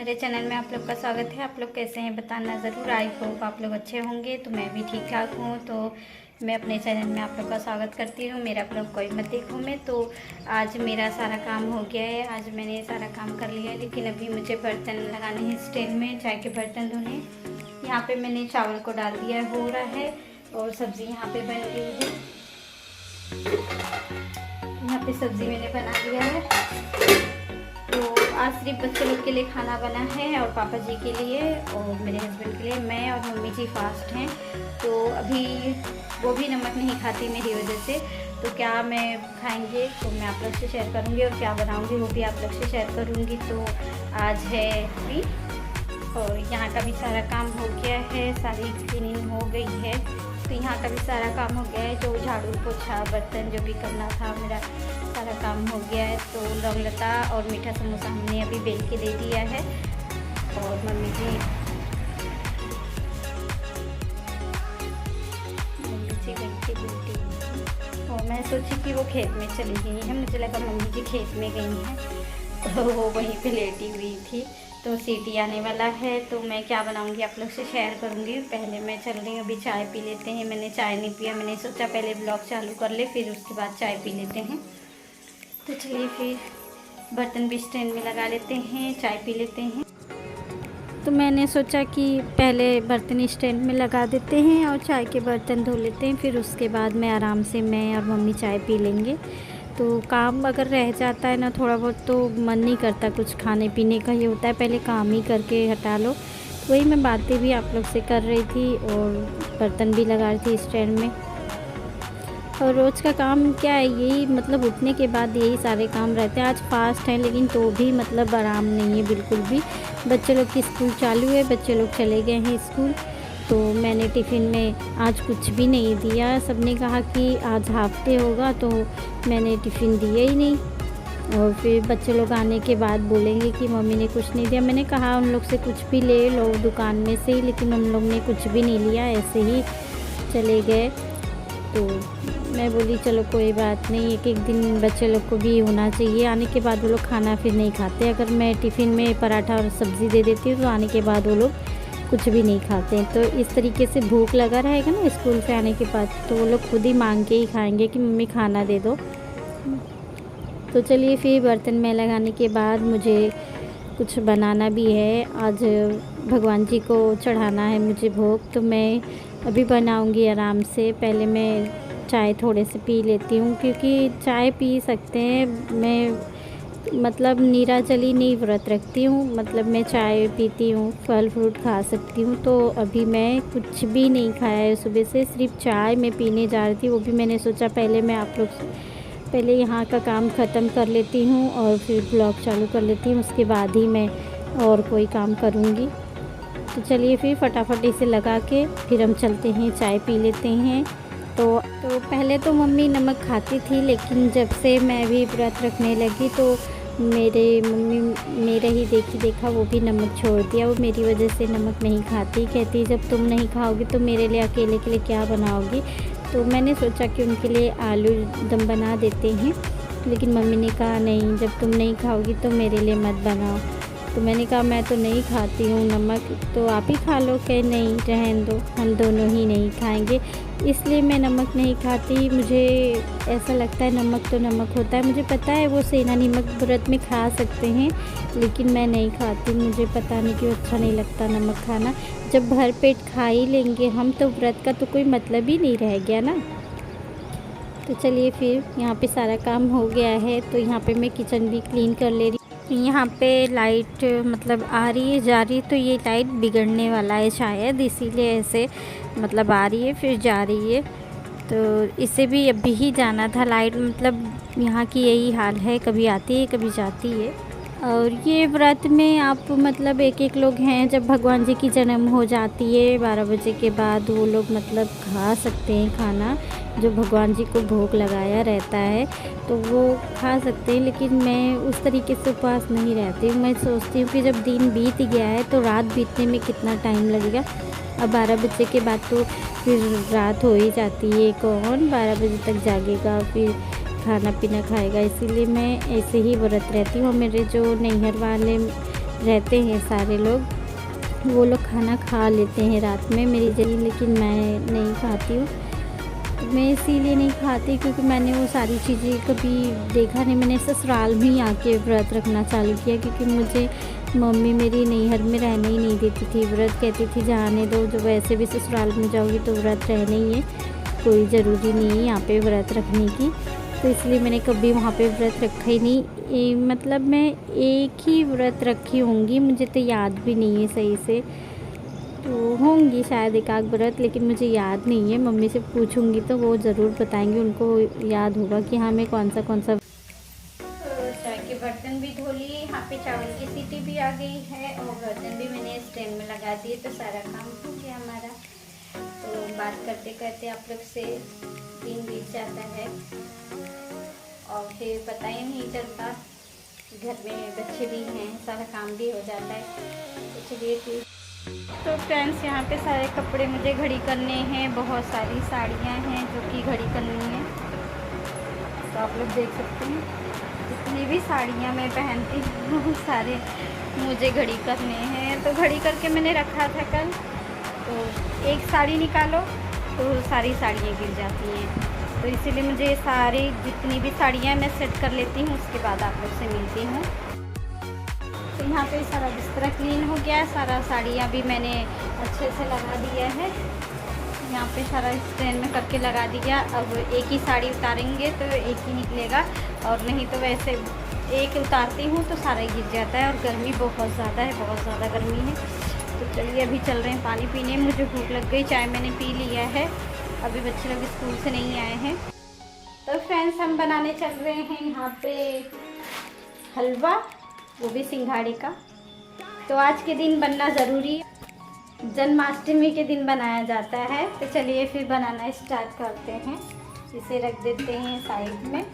मेरे चैनल में आप लोग का स्वागत है। आप लोग कैसे हैं बताना ज़रूर। आई होप आप लोग अच्छे होंगे। तो मैं भी ठीक ठाक हूँ। तो मैं अपने चैनल में आप लोग का स्वागत करती हूँ। मेरा आप लोग कोई मत देखो मैं। तो आज मेरा सारा काम हो गया है। आज मैंने सारा काम कर लिया है, लेकिन अभी मुझे बर्तन लगाने हैं स्टैंड में, चाय के बर्तन धोने। यहाँ पर मैंने चावल को डाल दिया हो रहा है और सब्ज़ी यहाँ पर बन गई है। यहाँ पे सब्ज़ी मैंने बना लिया है। तो आज सिर्फ बच्चे लोग के लिए खाना बना है और पापा जी के लिए और मेरे हस्बैंड के लिए। मैं और मम्मी जी फास्ट हैं, तो अभी वो भी नमक नहीं खाती मेरी वजह से। तो क्या मैं खाएंगे तो मैं आप लोग से शेयर करूंगी, और क्या बनाऊंगी वो भी आप लोग से शेयर करूंगी। तो आज है भी, और यहाँ का भी सारा काम हो गया है, सारी क्लीनिंग हो गई है। तो यहाँ का भी सारा काम हो गया है, जो झाड़ू पोछा बर्तन जो भी करना था मेरा सारा काम हो गया है। तो लौंगलता और मीठा समोसा हमने अभी बेल के दे दिया है। और मम्मी जी बेल के बेलती, और मैं सोची कि वो खेत में चली गई है। मुझे लगा मम्मी जी खेत में गई हैं, तो वो वहीं पे लेटी हुई थी। तो सीटी आने वाला है, तो मैं क्या बनाऊंगी आप लोग से शेयर करूंगी। पहले मैं चल रही हूँ, अभी चाय पी लेते हैं। मैंने चाय नहीं पिया, मैंने सोचा पहले ब्लॉग चालू कर ले, फिर उसके बाद चाय पी लेते हैं। तो चलिए फिर बर्तन भी स्टैंड में लगा लेते हैं, चाय पी लेते हैं। तो मैंने सोचा कि पहले बर्तन स्टैंड में लगा देते हैं और चाय के बर्तन धो लेते हैं, फिर उसके बाद में आराम से मैं और मम्मी चाय पी लेंगे। तो काम अगर रह जाता है ना थोड़ा बहुत, तो मन नहीं करता कुछ खाने पीने का। ये होता है पहले काम ही करके हटा लो। वही मैं बातें भी आप लोग से कर रही थी और बर्तन भी लगा रही थी स्टैंड में। और रोज़ का काम क्या है, यही मतलब उठने के बाद यही सारे काम रहते हैं। आज फास्ट है, लेकिन तो भी मतलब आराम नहीं है बिल्कुल भी। बच्चे लोग की स्कूल चालू है, बच्चे लोग चले गए हैं स्कूल। तो मैंने टिफ़िन में आज कुछ भी नहीं दिया। सबने कहा कि आज हाफ डे होगा, तो मैंने टिफ़िन दिया ही नहीं। और फिर बच्चे लोग आने के बाद बोलेंगे कि मम्मी ने कुछ नहीं दिया। मैंने कहा उन लोग से कुछ भी ले लो दुकान में से ही, लेकिन उन लोग ने कुछ भी नहीं लिया, ऐसे ही चले गए। तो मैं बोली चलो कोई बात नहीं, एक एक दिन बच्चे लोग को भी होना चाहिए। आने के बाद वो लोग खाना फिर नहीं खाते। अगर मैं टिफ़िन में पराठा और सब्ज़ी दे देती हूँ तो आने के बाद वो लोग कुछ भी नहीं खाते हैं। तो इस तरीके से भूख लगा रहेगा ना स्कूल से आने के बाद, तो वो लोग खुद ही मांग के ही खाएंगे कि मम्मी खाना दे दो। तो चलिए फिर बर्तन में लगाने के बाद मुझे कुछ बनाना भी है। आज भगवान जी को चढ़ाना है मुझे भोग, तो मैं अभी बनाऊंगी आराम से। पहले मैं चाय थोड़े से पी लेती हूँ, क्योंकि चाय पी सकते हैं। मैं मतलब नीराजली नहीं व्रत रखती हूँ, मतलब मैं चाय पीती हूँ, फल फ्रूट खा सकती हूँ। तो अभी मैं कुछ भी नहीं खाया है सुबह से, सिर्फ चाय मैं पीने जा रही थी। वो भी मैंने सोचा पहले मैं आप लोग पहले यहाँ का काम ख़त्म कर लेती हूँ और फिर ब्लॉग चालू कर लेती हूँ, उसके बाद ही मैं और कोई काम करूँगी। तो चलिए फिर फटाफट इसे लगा के फिर हम चलते हैं, चाय पी लेते हैं। तो पहले तो मम्मी नमक खाती थी, लेकिन जब से मैं भी व्रत रखने लगी तो मेरे मम्मी मेरे ही देखा वो भी नमक छोड़ दिया। वो मेरी वजह से नमक नहीं खाती, कहती जब तुम नहीं खाओगी तो मेरे लिए अकेले के लिए क्या बनाओगी। तो मैंने सोचा कि उनके लिए आलू दम बना देते हैं, लेकिन मम्मी ने कहा नहीं, जब तुम नहीं खाओगी तो मेरे लिए मत बनाओ। तो मैंने कहा मैं तो नहीं खाती हूँ नमक, तो आप ही खा लो। कहे नहीं रहने दो, हम दोनों ही नहीं खाएंगे। इसलिए मैं नमक नहीं खाती। मुझे ऐसा लगता है नमक तो नमक होता है। मुझे पता है वो सेना नमक व्रत में खा सकते हैं, लेकिन मैं नहीं खाती। मुझे पता नहीं क्यों अच्छा नहीं लगता नमक खाना। जब भर पेट खा ही लेंगे हम, तो व्रत का तो कोई मतलब ही नहीं रह गया ना। तो चलिए फिर यहाँ पे सारा काम हो गया है, तो यहाँ पे मैं किचन भी क्लीन कर ले रही। यहाँ पे लाइट मतलब आ रही है जा रही है, तो ये लाइट बिगड़ने वाला है शायद, इसीलिए ऐसे मतलब आ रही है फिर जा रही है। तो इसे भी अभी ही जाना था लाइट, मतलब यहाँ की यही हाल है, कभी आती है कभी जाती है। और ये व्रत में आप मतलब एक एक लोग हैं, जब भगवान जी की जन्म हो जाती है 12 बजे के बाद वो लोग मतलब खा सकते हैं खाना, जो भगवान जी को भोग लगाया रहता है तो वो खा सकते हैं। लेकिन मैं उस तरीके से उपवास नहीं रहती हूँ। मैं सोचती हूँ कि जब दिन बीत गया है तो रात बीतने में कितना टाइम लगेगा। अब 12 बजे के बाद तो फिर रात हो ही जाती है, कौन 12 बजे तक जागेगा फिर खाना पीना खाएगा। इसीलिए मैं ऐसे ही व्रत रहती हूँ। मेरे जो नैहर वाले रहते हैं सारे लोग, वो लोग खाना खा लेते हैं रात में मेरी जगह, लेकिन मैं नहीं खाती हूँ। मैं इसीलिए नहीं खाती क्योंकि मैंने वो सारी चीज़ें कभी देखा नहीं। मैंने ससुराल में ही आके व्रत रखना चालू किया क्योंकि मुझे मम्मी मेरी नैहर में रहने ही नहीं देती थी। व्रत कहती थी जाने दो, जो वैसे भी ससुराल में जाओगी तो व्रत रहना ही है, कोई ज़रूरी नहीं है यहाँ पे व्रत रखने की। तो इसलिए मैंने कभी वहाँ पे व्रत रखा ही नहीं। मतलब मैं एक ही व्रत रखी होंगी, मुझे तो याद भी नहीं है सही से। तो होंगी शायद एक आध व्रत, लेकिन मुझे याद नहीं है। मम्मी से पूछूंगी तो वो ज़रूर बताएंगे, उनको याद होगा कि हाँ मैं कौन सा। तो चाय के बर्तन भी धो लिए, यहाँ पे चावल की सीटी भी आ गई है और बर्तन भी मैंने स्टैंड में लगा दिए, तो सारा काम हो गया हमारा। तो बात करते करते आप लोग से दिन बीत जाता है और फिर पता ही नहीं चलता। घर में बच्चे भी हैं, सारा काम भी हो जाता है। तो चलिए फिर। तो फ्रेंड्स, यहाँ पे सारे कपड़े मुझे घड़ी करने हैं। बहुत सारी साड़ियाँ हैं जो कि घड़ी करनी है। तो आप लोग देख सकते हैं जितनी भी साड़ियाँ मैं पहनती हूँ सारे मुझे घड़ी करने हैं। तो घड़ी करके मैंने रखा था कल, तो एक साड़ी निकालो तो सारी साड़ियाँ गिर जाती हैं। तो इसीलिए मुझे सारी जितनी भी साड़ियाँ मैं सेट कर लेती हूँ, उसके बाद आप लोग से मिलती हूँ। तो यहाँ पे सारा बिस्तर क्लीन हो गया है, सारा साड़ियाँ भी मैंने अच्छे से लगा दिया है। यहाँ पे सारा स्टैंड में करके लगा दिया। अब एक ही साड़ी उतारेंगे तो एक ही निकलेगा, और नहीं तो वैसे एक उतारती हूँ तो सारा ही गिर जाता है। और गर्मी बहुत ज़्यादा है, बहुत ज़्यादा गर्मी है। तो चलिए अभी चल रहे हैं पानी पीने। मुझे भूख लग गई, चाय मैंने पी लिया है, अभी बच्चे लोग स्कूल से नहीं आए हैं। तो फ्रेंड्स, हम बनाने चल रहे हैं यहाँ पे हलवा, वो भी सिंघाड़े का। तो आज के दिन बनना ज़रूरी है, जन्माष्टमी के दिन बनाया जाता है। तो चलिए फिर बनाना स्टार्ट करते हैं। इसे रख देते हैं साइड में।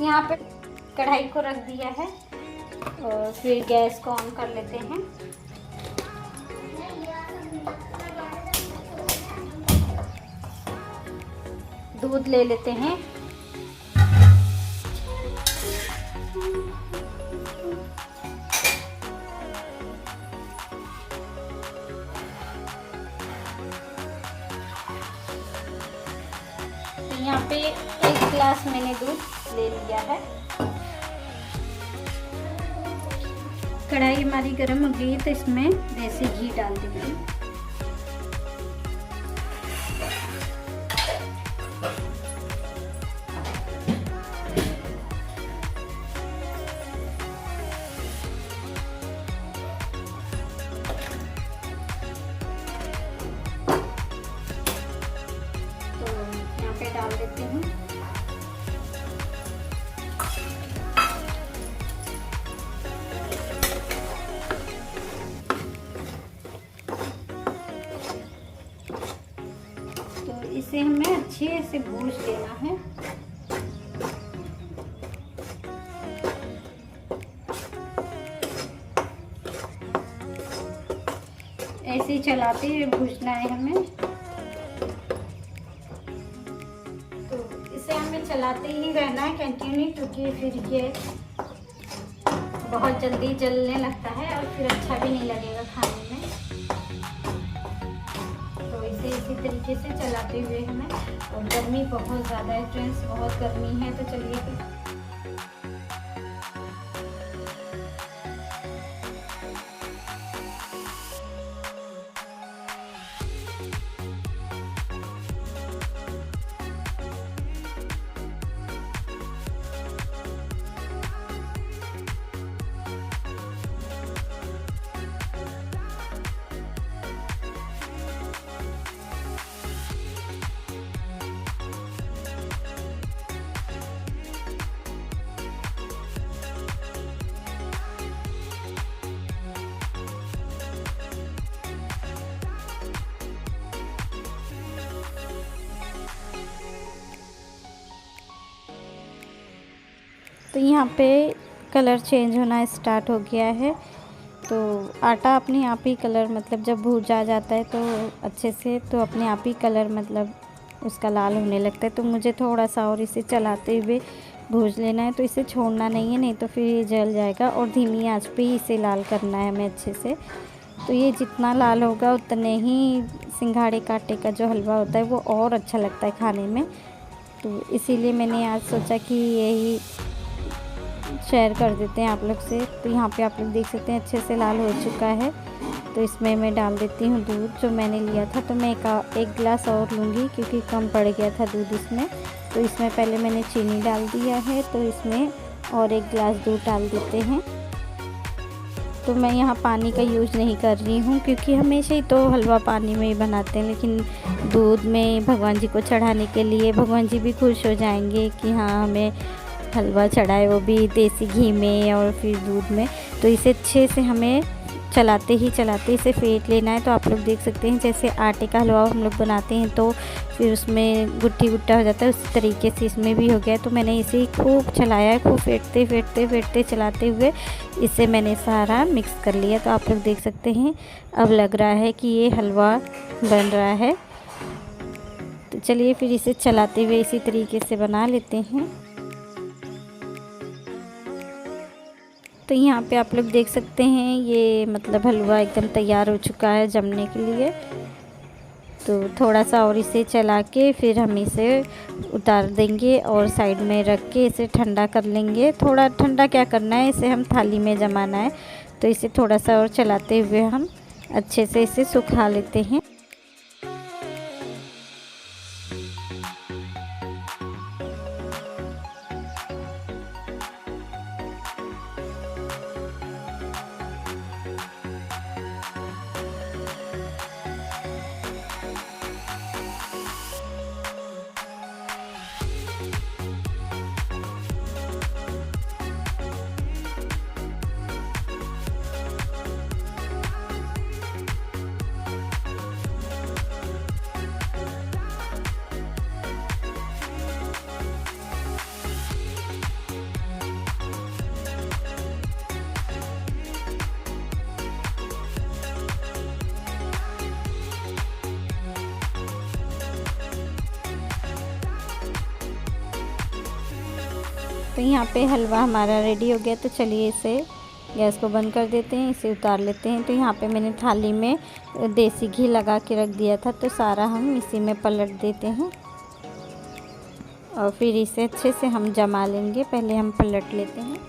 यहाँ पे कढ़ाई को रख दिया है और फिर गैस को ऑन कर लेते हैं। दूध ले लेते हैं। यहाँ पे 1 गिलास मैंने दूध ले लिया है। कढ़ाई हमारी गर्म हो गई तो इसमें देसी घी डाल देंगे। डाल देती हूँ। तो इसे हमें अच्छे से भून लेना है। ऐसे ही चलाते हुए भूनना है हमें। चलाते ही रहना है कंटिन्यू, क्योंकि फिर ये बहुत जल्दी जलने लगता है और फिर अच्छा भी नहीं लगेगा खाने में। तो इसे इसी तरीके से चलाते हुए हमें। और गर्मी बहुत ज़्यादा है फ्रेंड्स, बहुत गर्मी है। तो चलिए फिर। तो यहाँ पे कलर चेंज होना स्टार्ट हो गया है। तो आटा अपने आप ही कलर, मतलब जब भूजा जाता है तो अच्छे से, तो अपने आप ही कलर मतलब उसका लाल होने लगता है। तो मुझे थोड़ा सा और इसे चलाते हुए भूज लेना है। तो इसे छोड़ना नहीं है, नहीं तो फिर ये जल जाएगा। और धीमी आंच पे ही इसे लाल करना है हमें अच्छे से। तो ये जितना लाल होगा उतने ही सिंघाड़े का आटे का जो हलवा होता है वो और अच्छा लगता है खाने में। तो इसीलिए मैंने आज सोचा कि यही शेयर कर देते हैं आप लोग से। तो यहाँ पे आप लोग देख सकते हैं अच्छे से लाल हो चुका है। तो इसमें मैं डाल देती हूँ दूध जो मैंने लिया था। तो मैं एक गिलास और लूँगी क्योंकि कम पड़ गया था दूध इसमें। तो इसमें पहले मैंने चीनी डाल दिया है, तो इसमें और एक गिलास दूध डाल देते हैं। तो मैं यहाँ पानी का यूज़ नहीं कर रही हूँ क्योंकि हमेशा ही तो हलवा पानी में ही बनाते हैं, लेकिन दूध में भगवान जी को चढ़ाने के लिए भगवान जी भी खुश हो जाएंगे कि हाँ हमें हलवा चढ़ाए, वो भी देसी घी में और फिर दूध में। तो इसे अच्छे से हमें चलाते इसे फेंट लेना है। तो आप लोग देख सकते हैं जैसे आटे का हलवा हम लोग बनाते हैं तो फिर उसमें गुट्टा हो जाता है, उसी तरीके से इसमें भी हो गया। तो मैंने इसे खूब चलाया है, खूब फेंटते चलाते हुए इसे मैंने सारा मिक्स कर लिया। तो आप लोग देख सकते हैं अब लग रहा है कि ये हलवा बन रहा है। तो चलिए फिर इसे चलाते हुए इसी तरीके से बना लेते हैं। तो यहाँ पे आप लोग देख सकते हैं ये मतलब हलवा एकदम तैयार हो चुका है जमने के लिए। तो थोड़ा सा और इसे चला के फिर हम इसे उतार देंगे और साइड में रख के इसे ठंडा कर लेंगे। थोड़ा ठंडा क्या करना है, इसे हम थाली में जमाना है। तो इसे थोड़ा सा और चलाते हुए हम अच्छे से इसे सुखा लेते हैं। तो यहाँ पे हलवा हमारा रेडी हो गया। तो चलिए इसे गैस को बंद कर देते हैं, इसे उतार लेते हैं। तो यहाँ पे मैंने थाली में देसी घी लगा के रख दिया था, तो सारा हम इसी में पलट देते हैं और फिर इसे अच्छे से हम जमा लेंगे। पहले हम पलट लेते हैं।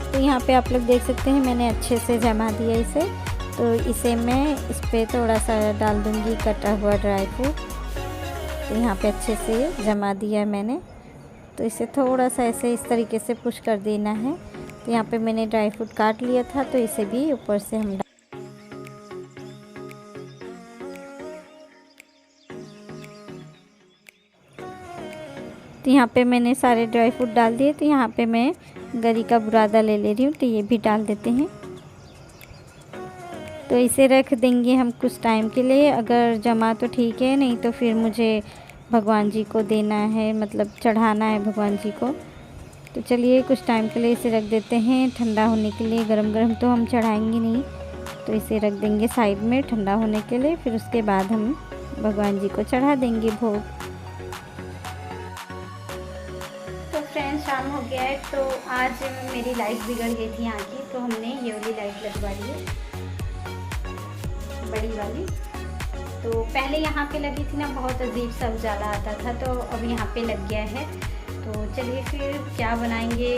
तो यहाँ पे आप लोग देख सकते हैं मैंने अच्छे से जमा दिया इसे। तो इसे मैं इस पर थोड़ा सा डाल दूँगी कटा हुआ ड्राई फ्रूट। तो यहाँ पे अच्छे से जमा दिया है मैंने। तो इसे थोड़ा सा ऐसे इस तरीके से पुश कर देना है। तो यहाँ पे मैंने ड्राई फ्रूट काट लिया था, तो इसे भी ऊपर से हम तो यहाँ पे मैंने सारे ड्राई फ्रूट डाल दिए। तो यहाँ पे मैं गरी का बुरादा ले रही हूँ, तो ये भी डाल देते हैं। तो इसे रख देंगे हम कुछ टाइम के लिए। अगर जमा तो ठीक है, नहीं तो फिर मुझे भगवान जी को देना है, मतलब चढ़ाना है भगवान जी को। तो चलिए कुछ टाइम के लिए इसे रख देते हैं ठंडा होने के लिए। गरम गरम तो हम चढ़ाएंगे नहीं, तो इसे रख देंगे साइड में ठंडा होने के लिए। फिर उसके बाद हम भगवान जी को चढ़ा देंगे भोग। तो फ्रेंड्स शाम हो गया है। तो आज मेरी लाइट बिगड़ गई थी यहाँ की, तो हमने ये वाली लाइट लगवा ली है, बड़ी वाली। तो पहले यहाँ पे लगी थी ना, बहुत अजीब सा उजाला आता था, तो अब यहाँ पे लग गया है। तो चलिए फिर क्या बनाएंगे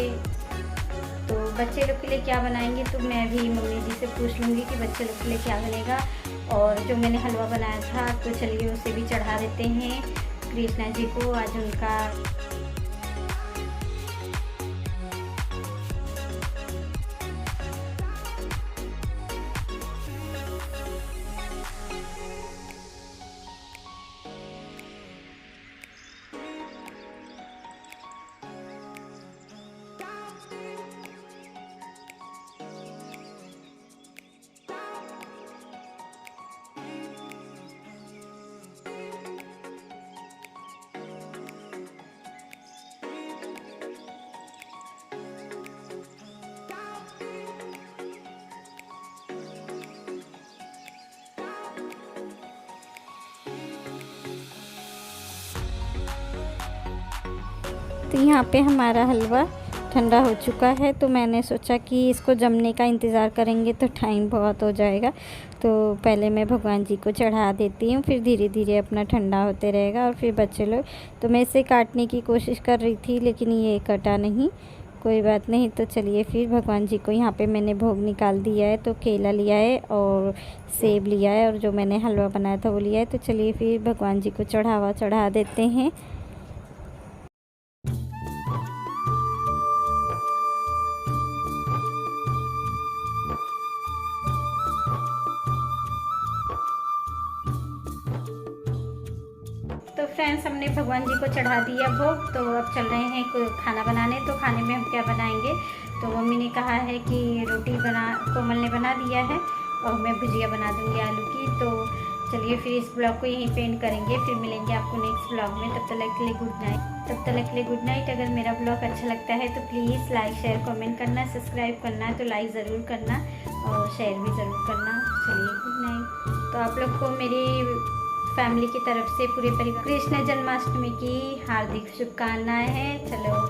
तो बच्चे लोग के लिए क्या बनाएंगे, तो मैं भी मम्मी जी से पूछ लूँगी कि बच्चे लोग के लिए क्या बनेगा। और जो मैंने हलवा बनाया था तो चलिए उसे भी चढ़ा देते हैं कृष्णा जी को। आज उनका तो यहाँ पे हमारा हलवा ठंडा हो चुका है। तो मैंने सोचा कि इसको जमने का इंतज़ार करेंगे तो टाइम बहुत हो जाएगा, तो पहले मैं भगवान जी को चढ़ा देती हूँ, फिर धीरे धीरे अपना ठंडा होते रहेगा। और फिर बच्चे लोग, तो मैं इसे काटने की कोशिश कर रही थी लेकिन ये कटा नहीं, कोई बात नहीं। तो चलिए फिर भगवान जी को यहाँ पे मैंने भोग निकाल दिया है। तो केला लिया है और सेब लिया है और जो मैंने हलवा बनाया था वो लिया है। तो चलिए फिर भगवान जी को चढ़ा देते हैं। तो फ्रेंड्स, हमने भगवान जी को चढ़ा दिया भोग, तो अब चल रहे हैं खाना बनाने। तो खाने में हम क्या बनाएंगे, तो मम्मी ने कहा है कि रोटी कोमल ने बना दिया है और मैं भुजिया बना दूंगी आलू की। तो चलिए फिर इस ब्लॉग को यहीं पे एंड करेंगे, फिर मिलेंगे आपको नेक्स्ट ब्लॉग में। तब तक के लिए गुड नाइट। अगर मेरा ब्लॉग अच्छा लगता है तो प्लीज़ लाइक शेयर कमेंट करना, सब्सक्राइब करना तो लाइक ज़रूर करना और शेयर भी ज़रूर करना। चलिए गुड नाइट। तो आप लोग को मेरी फैमिली की तरफ से पूरे परिवार कृष्ण जन्माष्टमी की हार्दिक शुभकामनाएं हैं। चलो